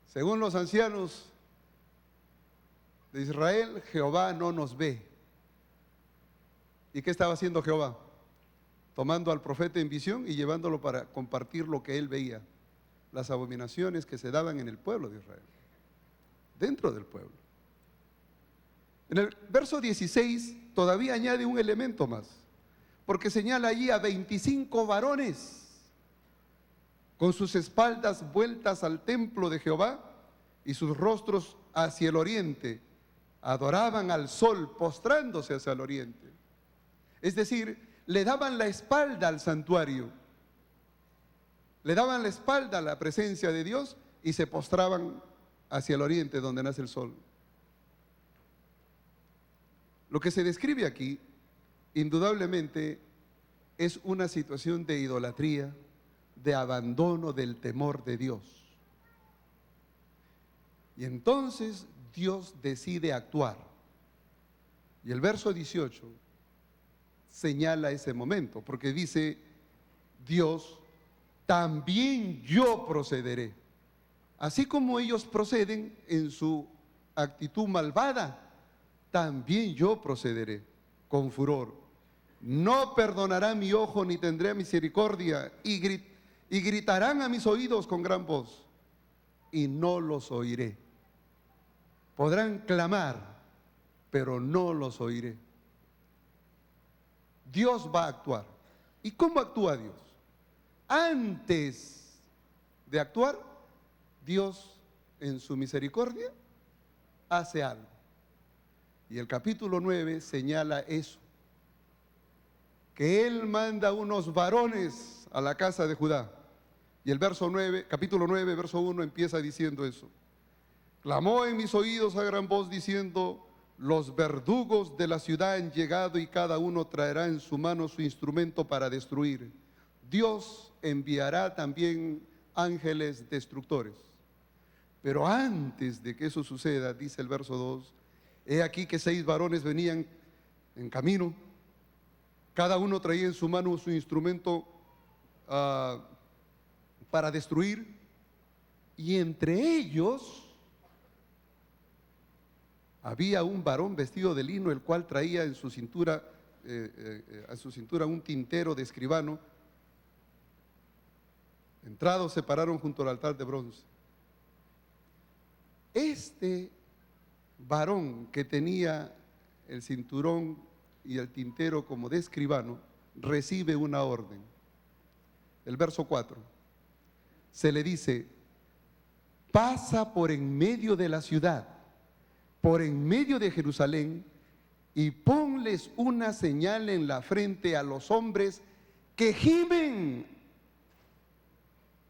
Según los ancianos de Israel, Jehová no nos ve. ¿Y qué estaba haciendo Jehová? Tomando al profeta en visión y llevándolo para compartir lo que él veía, las abominaciones que se daban en el pueblo de Israel, dentro del pueblo. En el verso 16 todavía añade un elemento más, porque señala allí a 25 varones con sus espaldas vueltas al templo de Jehová y sus rostros hacia el oriente. Adoraban al sol postrándose hacia el oriente. Es decir, le daban la espalda al santuario, le daban la espalda a la presencia de Dios y se postraban hacia el oriente donde nace el sol. Lo que se describe aquí, indudablemente, es una situación de idolatría, de abandono del temor de Dios. Y entonces Dios decide actuar. Y el verso 18 señala ese momento, porque dice Dios, también yo procederé. Así como ellos proceden en su actitud malvada, también yo procederé con furor. No perdonará mi ojo ni tendré misericordia, y gritarán a mis oídos con gran voz, y no los oiré. Podrán clamar, pero no los oiré. Dios va a actuar. ¿Y cómo actúa Dios? Antes de actuar, Dios en su misericordia hace algo. Y el capítulo 9 señala eso, que Él manda unos varones a la casa de Judá. Y el verso 9, capítulo 9, verso 1 empieza diciendo eso. Clamó en mis oídos a gran voz diciendo, los verdugos de la ciudad han llegado y cada uno traerá en su mano su instrumento para destruir. Dios enviará también ángeles destructores. Pero antes de que eso suceda, dice el verso 2, he aquí que 6 varones venían en camino, cada uno traía en su mano su instrumento para destruir, y entre ellos había un varón vestido de lino, el cual traía en su cintura, un tintero de escribano. Entrados se pararon junto al altar de bronce. Este varón que tenía el cinturón y el tintero como de escribano, recibe una orden. El verso 4, se le dice, pasa por en medio de la ciudad, por en medio de Jerusalén, y ponles una señal en la frente a los hombres que gimen,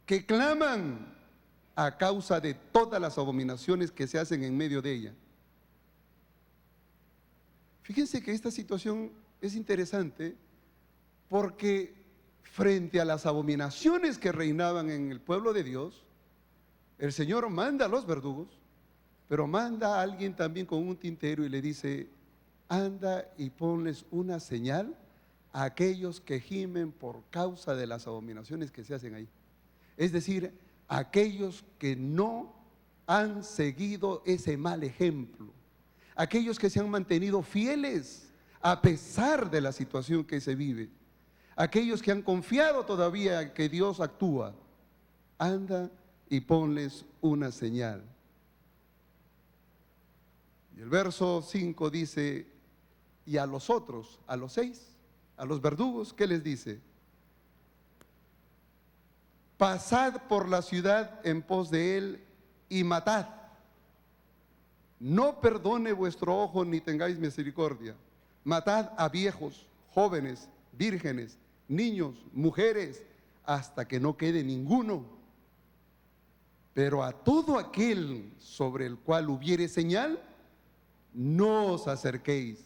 que claman a causa de todas las abominaciones que se hacen en medio de ella. Fíjense que esta situación es interesante porque frente a las abominaciones que reinaban en el pueblo de Dios, el Señor manda a los verdugos, pero manda a alguien también con un tintero y le dice, anda y ponles una señal a aquellos que gimen por causa de las abominaciones que se hacen ahí. Es decir, aquellos que no han seguido ese mal ejemplo, aquellos que se han mantenido fieles a pesar de la situación que se vive, aquellos que han confiado todavía en que Dios actúa, anda y ponles una señal. Y el verso 5 dice, y a los otros, a los 6, a los verdugos, ¿qué les dice? Pasad por la ciudad en pos de él y matad. No perdone vuestro ojo ni tengáis misericordia. Matad a viejos, jóvenes, vírgenes, niños, mujeres, hasta que no quede ninguno. Pero a todo aquel sobre el cual hubiere señal, no os acerquéis,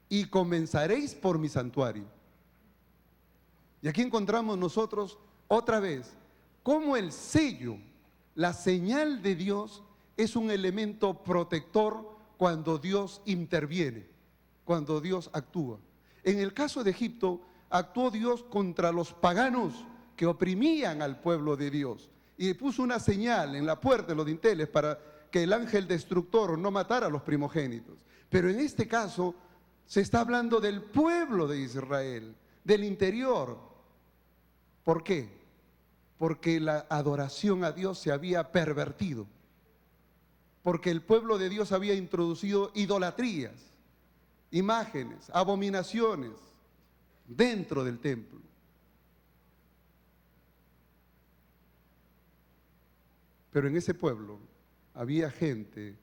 y comenzaréis por mi santuario. Y aquí encontramos nosotros otra vez cómo el sello, la señal de Dios, es un elemento protector cuando Dios interviene, cuando Dios actúa. En el caso de Egipto, actuó Dios contra los paganos que oprimían al pueblo de Dios. y puso una señal en la puerta de los dinteles para que el ángel destructor no matara a los primogénitos. Pero en este caso se está hablando del pueblo de Israel, del interior. ¿Por qué? Porque la adoración a Dios se había pervertido, porque el pueblo de Dios había introducido idolatrías, imágenes, abominaciones dentro del templo. Pero en ese pueblo había gente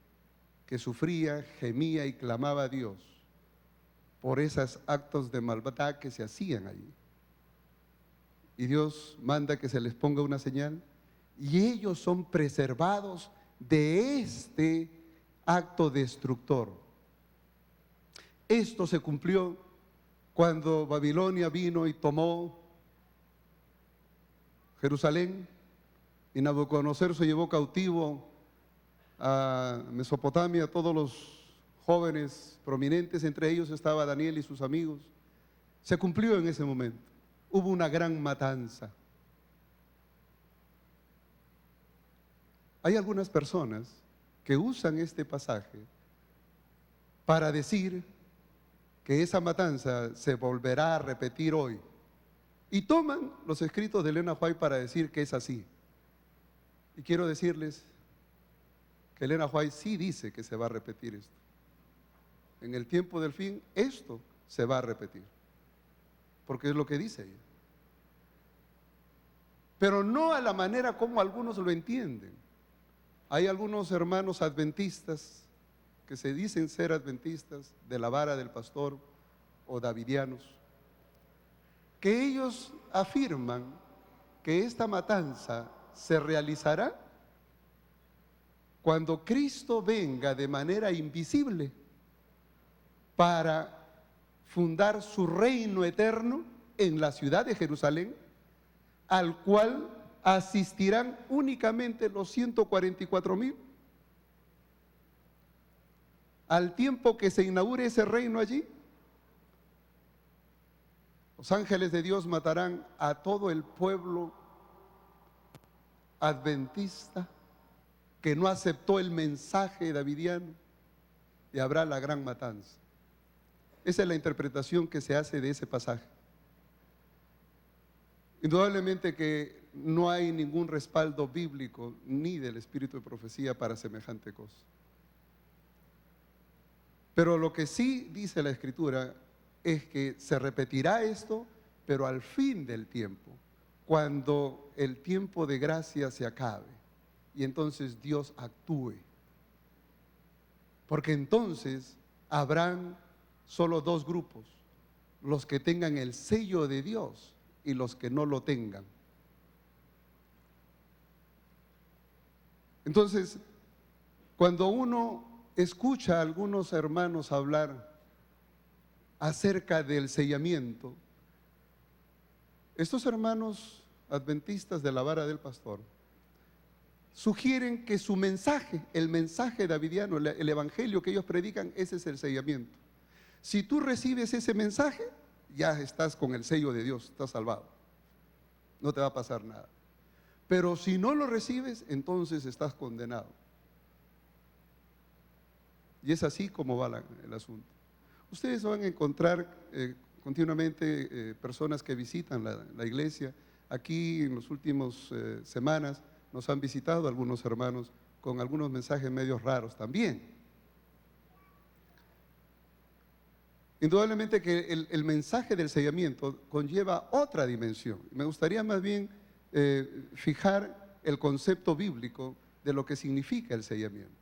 que sufría, gemía y clamaba a Dios por esos actos de maldad que se hacían allí. Y Dios manda que se les ponga una señal y ellos son preservados de este acto destructor. Esto se cumplió cuando Babilonia vino y tomó Jerusalén y Nabucodonosor se llevó cautivo a Mesopotamia a todos los jóvenes prominentes, entre ellos estaba Daniel y sus amigos. Se cumplió en ese momento. Hubo una gran matanza. Hay algunas personas que usan este pasaje para decir que esa matanza se volverá a repetir hoy. Y toman los escritos de Elena White para decir que es así. Y quiero decirles que Elena White sí dice que se va a repetir esto. En el tiempo del fin, esto se va a repetir. Porque es lo que dice ella. Pero no a la manera como algunos lo entienden. Hay algunos hermanos adventistas que se dicen ser adventistas de la vara del pastor o davidianos, que ellos afirman que esta matanza se realizará cuando Cristo venga de manera invisible para fundar su reino eterno en la ciudad de Jerusalén, al cual asistirán únicamente los 144,000. Al tiempo que se inaugure ese reino allí, los ángeles de Dios matarán a todo el pueblo adventista que no aceptó el mensaje davidiano y habrá la gran matanza. Esa es la interpretación que se hace de ese pasaje. Indudablemente que no hay ningún respaldo bíblico ni del espíritu de profecía para semejante cosa. Pero lo que sí dice la Escritura es que se repetirá esto, pero al fin del tiempo, cuando el tiempo de gracia se acabe y entonces Dios actúe. Porque entonces habrán solo dos grupos, los que tengan el sello de Dios y los que no lo tengan. Entonces, cuando uno escucha a algunos hermanos hablar acerca del sellamiento, estos hermanos adventistas de la vara del pastor sugieren que su mensaje, el mensaje davidiano, el evangelio que ellos predican, ese es el sellamiento. Si tú recibes ese mensaje, ya estás con el sello de Dios, estás salvado, no te va a pasar nada. Pero si no lo recibes, entonces estás condenado. Y es así como va el asunto. Ustedes van a encontrar continuamente personas que visitan la iglesia. Aquí en las últimas semanas nos han visitado algunos hermanos con algunos mensajes medios raros también. Indudablemente que el mensaje del sellamiento conlleva otra dimensión. Me gustaría más bien fijar el concepto bíblico de lo que significa el sellamiento.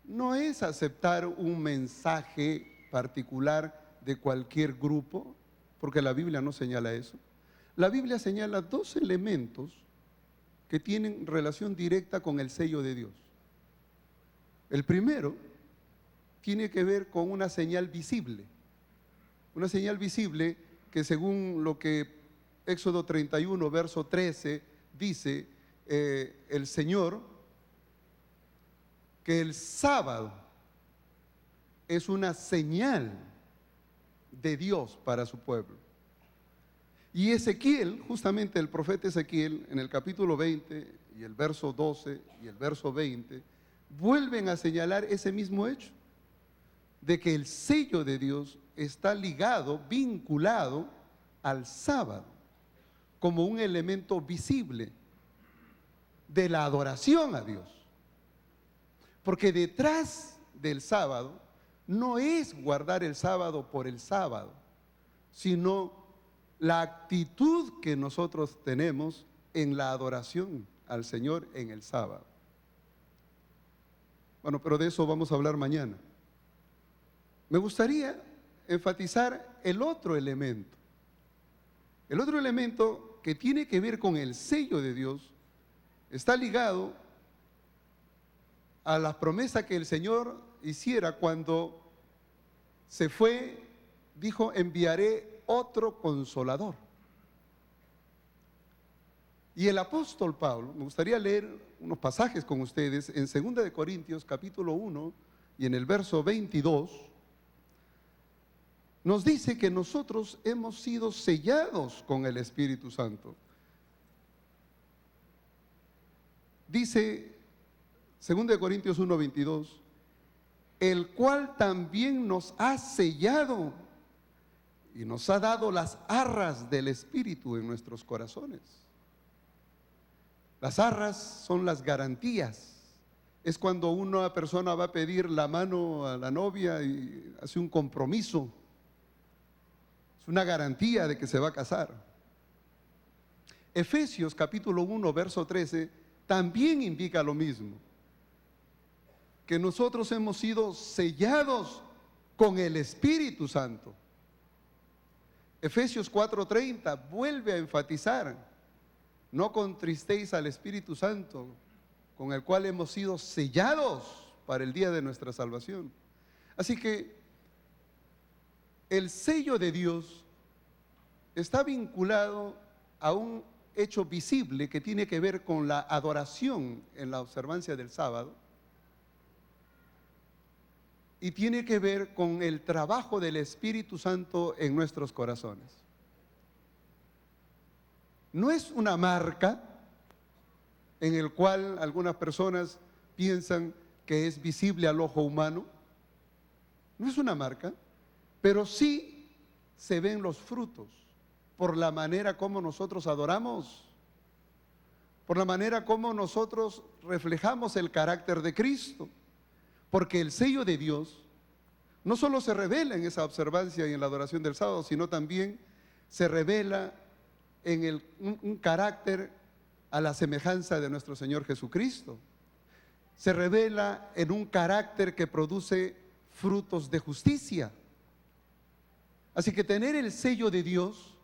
No es aceptar un mensaje particular de cualquier grupo, porque la Biblia no señala eso. La Biblia señala dos elementos que tienen relación directa con el sello de Dios. El primero tiene que ver con una señal visible que según lo que Éxodo 31, verso 13 dice, el Señor, que el sábado es una señal de Dios para su pueblo. Y Ezequiel, justamente el profeta Ezequiel, en el capítulo 20 y el verso 12 y el verso 20 vuelven a señalar ese mismo hecho, de que el sello de Dios está ligado, vinculado al sábado, como un elemento visible de la adoración a Dios. Porque detrás del sábado no es guardar el sábado por el sábado, sino la actitud que nosotros tenemos en la adoración al Señor en el sábado. Bueno, pero de eso vamos a hablar mañana. Me gustaría enfatizar el otro elemento. El otro elemento que tiene que ver con el sello de Dios está ligado a la promesa que el Señor hiciera cuando se fue, dijo: enviaré otro consolador. Y el apóstol Pablo, me gustaría leer unos pasajes con ustedes en 2 de Corintios capítulo 1 y en el verso 22, nos dice que nosotros hemos sido sellados con el Espíritu Santo. Dice 2 de Corintios 1, 22, el cual también nos ha sellado y nos ha dado las arras del Espíritu en nuestros corazones. Las arras son las garantías. Es cuando una persona va a pedir la mano a la novia y hace un compromiso. Es una garantía de que se va a casar. Efesios capítulo 1, verso 13, también indica lo mismo, que nosotros hemos sido sellados con el Espíritu Santo. Efesios 4:30 vuelve a enfatizar: no contristéis al Espíritu Santo, con el cual hemos sido sellados para el día de nuestra salvación. Así que el sello de Dios está vinculado a un hecho visible que tiene que ver con la adoración en la observancia del sábado, y tiene que ver con el trabajo del Espíritu Santo en nuestros corazones. No es una marca en el cual algunas personas piensan que es visible al ojo humano. No es una marca, pero sí se ven los frutos por la manera como nosotros adoramos, por la manera como nosotros reflejamos el carácter de Cristo. Porque el sello de Dios no solo se revela en esa observancia y en la adoración del sábado, sino también se revela en un carácter a la semejanza de nuestro Señor Jesucristo. Se revela en un carácter que produce frutos de justicia. Así que tener el sello de Dios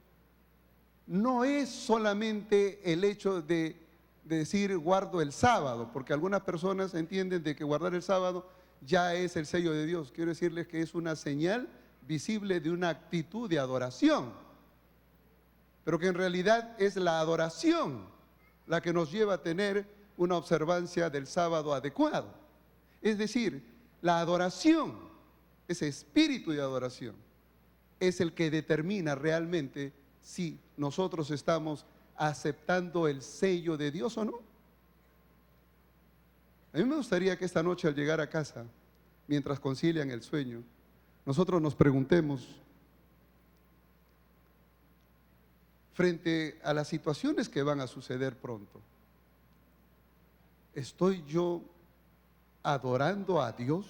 no es solamente el hecho de decir guardo el sábado, porque algunas personas entienden de que guardar el sábado ya es el sello de Dios. Quiero decirles que es una señal visible de una actitud de adoración, pero que en realidad es la adoración la que nos lleva a tener una observancia del sábado adecuado. Es decir, la adoración, ese espíritu de adoración, es el que determina realmente si nosotros estamos aceptando el sello de Dios o no. A mí me gustaría que esta noche, al llegar a casa, mientras concilian el sueño, nosotros nos preguntemos, frente a las situaciones que van a suceder pronto, ¿estoy yo adorando a Dios?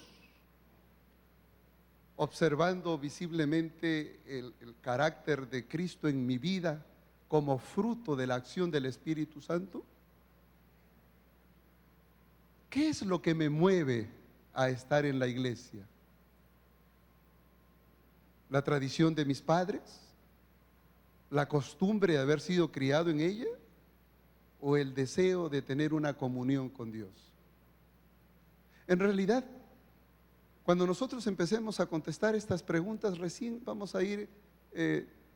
¿Observando visiblemente el carácter de Cristo en mi vida como fruto de la acción del Espíritu Santo? ¿Qué es lo que me mueve a estar en la iglesia? ¿La tradición de mis padres? ¿La costumbre de haber sido criado en ella? ¿O el deseo de tener una comunión con Dios? En realidad, cuando nosotros empecemos a contestar estas preguntas, recién vamos a ir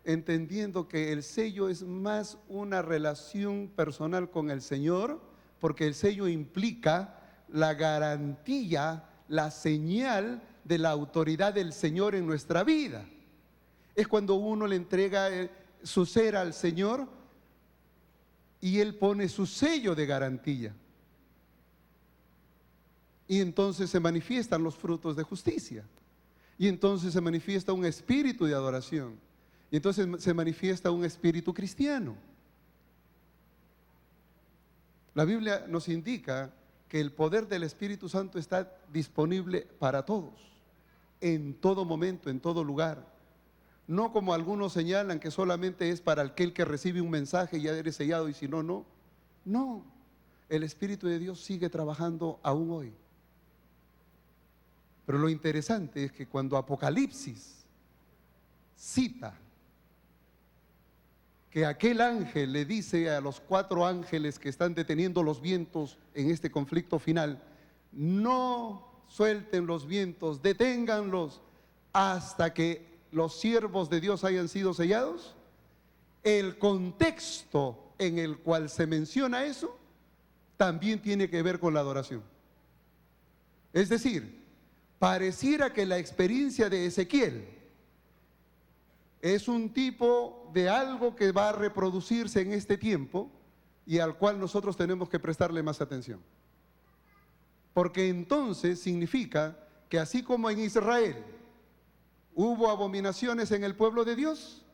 entendiendo que el sello es más una relación personal con el Señor, porque el sello implica la garantía, la señal de la autoridad del Señor en nuestra vida. Es cuando uno le entrega su ser al Señor, y Él pone su sello de garantía. Y entonces se manifiestan los frutos de justicia. Y entonces se manifiesta un espíritu de adoración. Y entonces se manifiesta un espíritu cristiano. La Biblia nos indica que el poder del Espíritu Santo está disponible para todos, en todo momento, en todo lugar. No como algunos señalan que solamente es para aquel que recibe un mensaje y ya eres sellado y si no, no. No, el Espíritu de Dios sigue trabajando aún hoy. Pero lo interesante es que cuando Apocalipsis cita que aquel ángel le dice a los 4 ángeles que están deteniendo los vientos en este conflicto final, no suelten los vientos, deténganlos hasta que los siervos de Dios hayan sido sellados. El contexto en el cual se menciona eso también tiene que ver con la adoración. Es decir, pareciera que la experiencia de Ezequiel es un tipo de algo que va a reproducirse en este tiempo y al cual nosotros tenemos que prestarle más atención. Porque entonces significa que así como en Israel hubo abominaciones en el pueblo de Dios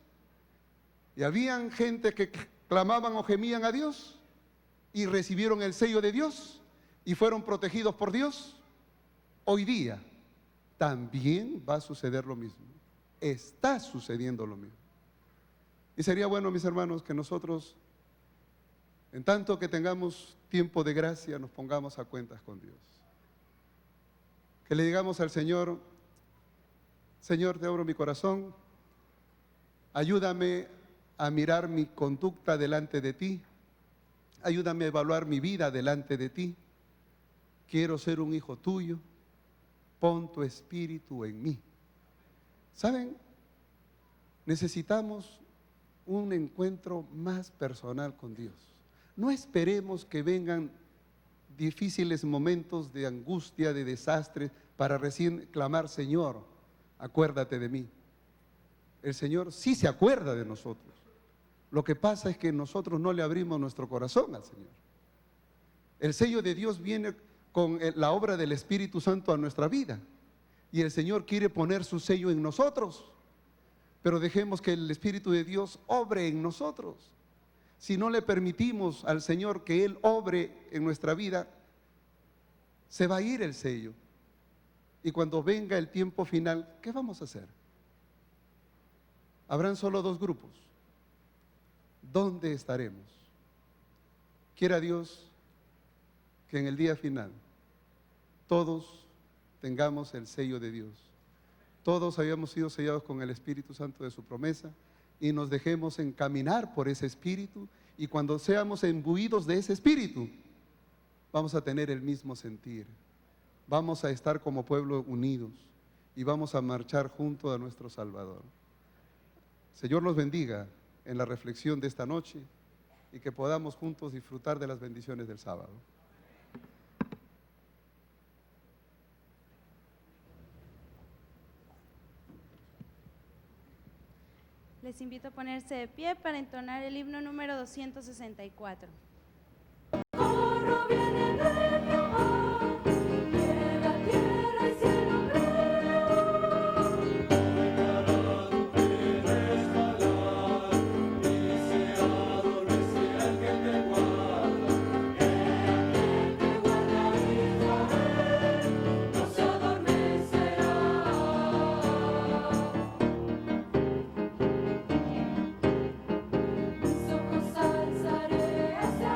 y habían gente que clamaban o gemían a Dios y recibieron el sello de Dios y fueron protegidos por Dios, hoy día también va a suceder lo mismo. Está sucediendo lo mismo. Y sería bueno, mis hermanos, que nosotros, en tanto que tengamos tiempo de gracia, nos pongamos a cuentas con Dios. Que le digamos al Señor: Señor, te abro mi corazón, ayúdame a mirar mi conducta delante de ti, ayúdame a evaluar mi vida delante de ti. Quiero ser un hijo tuyo, pon tu espíritu en mí. ¿Saben? Necesitamos un encuentro más personal con Dios. No esperemos que vengan difíciles momentos de angustia, de desastre, para recién clamar: Señor, acuérdate de mí. El Señor sí se acuerda de nosotros. Lo que pasa es que nosotros no le abrimos nuestro corazón al Señor. El sello de Dios viene con la obra del Espíritu Santo a nuestra vida. Y el Señor quiere poner su sello en nosotros, pero dejemos que el Espíritu de Dios obre en nosotros. Si no le permitimos al Señor que Él obre en nuestra vida, se va a ir el sello. Y cuando venga el tiempo final, ¿qué vamos a hacer? Habrán solo 2 grupos. ¿Dónde estaremos? Quiera Dios que en el día final todos tengamos el sello de Dios. Todos hayamos sido sellados con el Espíritu Santo de su promesa y nos dejemos encaminar por ese Espíritu, y cuando seamos imbuidos de ese Espíritu, vamos a tener el mismo sentir. Vamos a estar como pueblo unidos y vamos a marchar junto a nuestro Salvador. Señor los bendiga en la reflexión de esta noche y que podamos juntos disfrutar de las bendiciones del sábado. Les invito a ponerse de pie para entonar el himno número 264. Mis ojos alzaré hacia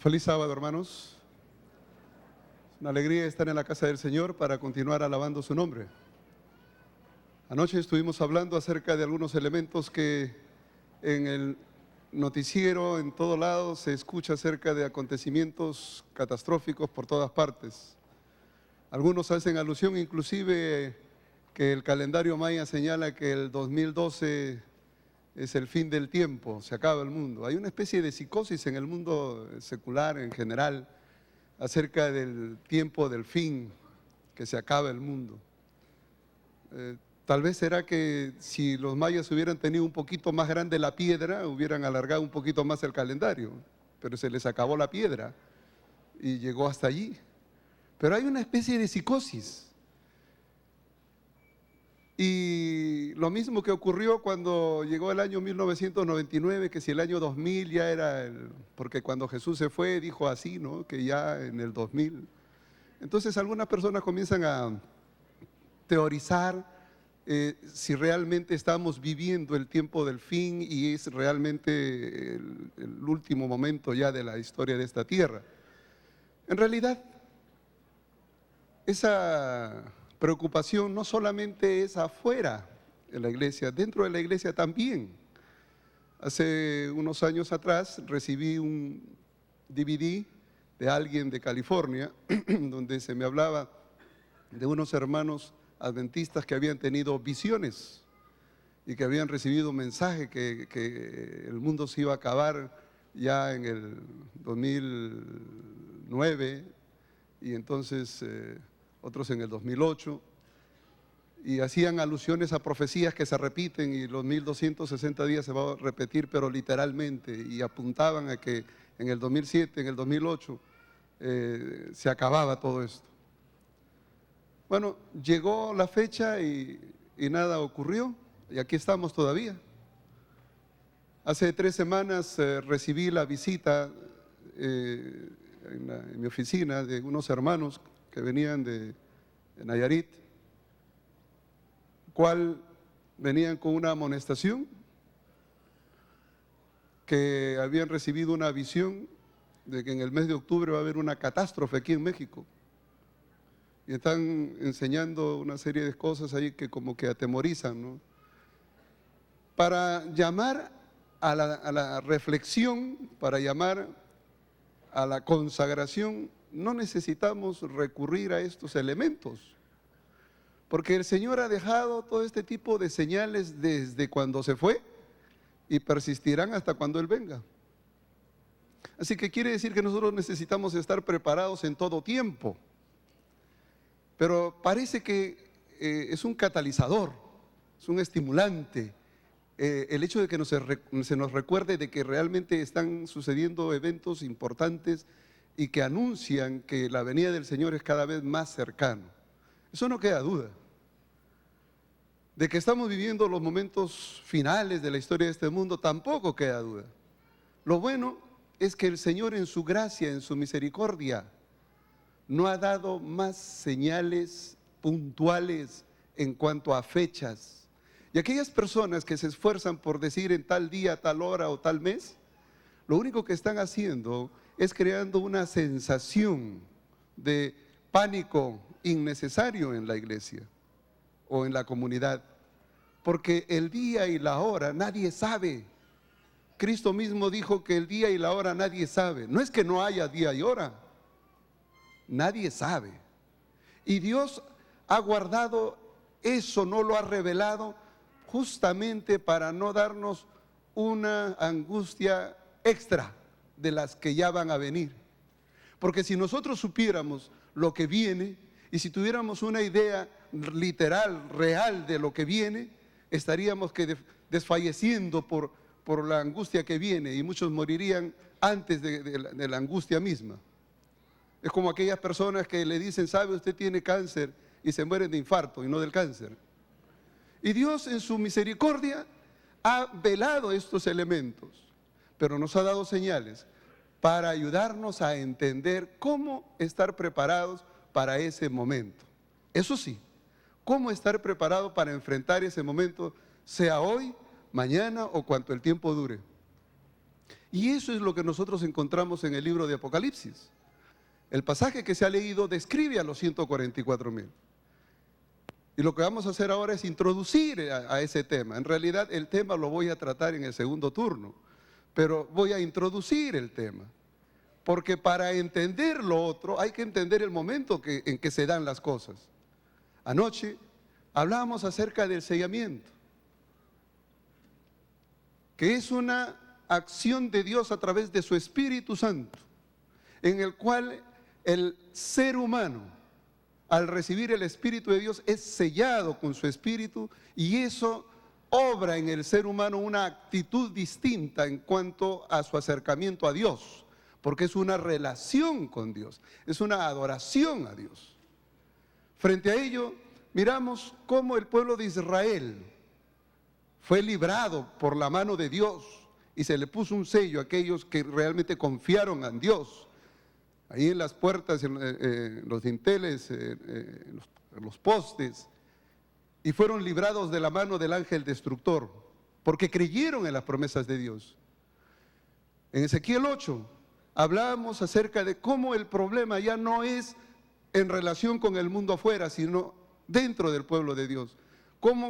Feliz sábado, hermanos. Es una alegría estar en la casa del Señor para continuar alabando su nombre. Anoche estuvimos hablando acerca de algunos elementos que en el noticiero, en todo lado, se escucha acerca de acontecimientos catastróficos por todas partes. Algunos hacen alusión inclusive que el calendario maya señala que el 2012 es el fin del tiempo, se acaba el mundo. Hay una especie de psicosis en el mundo secular en general acerca del tiempo del fin, que se acaba el mundo. Tal vez será que si los mayas hubieran tenido un poquito más grande la piedra, hubieran alargado un poquito más el calendario, pero se les acabó la piedra y llegó hasta allí. Pero hay una especie de psicosis. Y lo mismo que ocurrió cuando llegó el año 1999, que si el año 2000 ya era porque cuando Jesús se fue dijo así, ¿no? Que ya en el 2000. Entonces algunas personas comienzan a teorizar si realmente estamos viviendo el tiempo del fin y es realmente el último momento ya de la historia de esta tierra. En realidad, esa preocupación no solamente es afuera de la iglesia, dentro de la iglesia también. Hace unos años atrás recibí un DVD de alguien de California donde se me hablaba de unos hermanos adventistas que habían tenido visiones y que habían recibido un mensaje que el mundo se iba a acabar ya en el 2009 y entonces otros en el 2008, y hacían alusiones a profecías que se repiten y los 1260 días se va a repetir, pero literalmente, y apuntaban a que en el 2007, en el 2008, se acababa todo esto. Bueno, llegó la fecha y nada ocurrió, y aquí estamos todavía. Hace 3 semanas recibí la visita en mi oficina de unos hermanos que venían de Nayarit, cual venían con una amonestación, que habían recibido una visión de que en el mes de octubre va a haber una catástrofe aquí en México. Y están enseñando una serie de cosas ahí que como que atemorizan, ¿no? Para llamar a la reflexión, para llamar a la consagración, no necesitamos recurrir a estos elementos, porque el Señor ha dejado todo este tipo de señales desde cuando se fue y persistirán hasta cuando Él venga. Así que quiere decir que nosotros necesitamos estar preparados en todo tiempo, pero parece que es un catalizador, es un estimulante, el hecho de que se nos recuerde de que realmente están sucediendo eventos importantes y que anuncian que la venida del Señor es cada vez más cercano. Eso no queda duda. De que estamos viviendo los momentos finales de la historia de este mundo, tampoco queda duda. Lo bueno es que el Señor en su gracia, en su misericordia, no ha dado más señales puntuales en cuanto a fechas. Y aquellas personas que se esfuerzan por decir en tal día, tal hora o tal mes, lo único que están haciendo es creando una sensación de pánico innecesario en la iglesia o en la comunidad, porque el día y la hora nadie sabe. Cristo mismo dijo que el día y la hora nadie sabe. No es que no haya día y hora, nadie sabe. Y Dios ha guardado eso, no lo ha revelado justamente para no darnos una angustia extra de las que ya van a venir. Porque si nosotros supiéramos lo que viene y si tuviéramos una idea literal, real de lo que viene, estaríamos desfalleciendo por la angustia que viene y muchos morirían antes de la angustia misma. Es como aquellas personas que le dicen, sabe, usted tiene cáncer, y se mueren de infarto y no del cáncer. Y Dios en su misericordia ha velado estos elementos, pero nos ha dado señales para ayudarnos a entender cómo estar preparados para ese momento. Eso sí, cómo estar preparado para enfrentar ese momento, sea hoy, mañana o cuanto el tiempo dure. Y eso es lo que nosotros encontramos en el libro de Apocalipsis. El pasaje que se ha leído describe a los 144,000. Y lo que vamos a hacer ahora es introducir a ese tema. En realidad el tema lo voy a tratar en el segundo turno, pero voy a introducir el tema. Porque para entender lo otro hay que entender el momento en que se dan las cosas. Anoche hablábamos acerca del sellamiento, que es una acción de Dios a través de su Espíritu Santo, en el cual el ser humano, al recibir el Espíritu de Dios, es sellado con su Espíritu, y eso obra en el ser humano una actitud distinta en cuanto a su acercamiento a Dios, porque es una relación con Dios, es una adoración a Dios. Frente a ello, miramos cómo el pueblo de Israel fue librado por la mano de Dios y se le puso un sello a aquellos que realmente confiaron en Dios. Ahí en las puertas, en los dinteles, en los postes, y fueron librados de la mano del ángel destructor, porque creyeron en las promesas de Dios. En Ezequiel 8 hablábamos acerca de cómo el problema ya no es en relación con el mundo afuera, sino dentro del pueblo de Dios. Cómo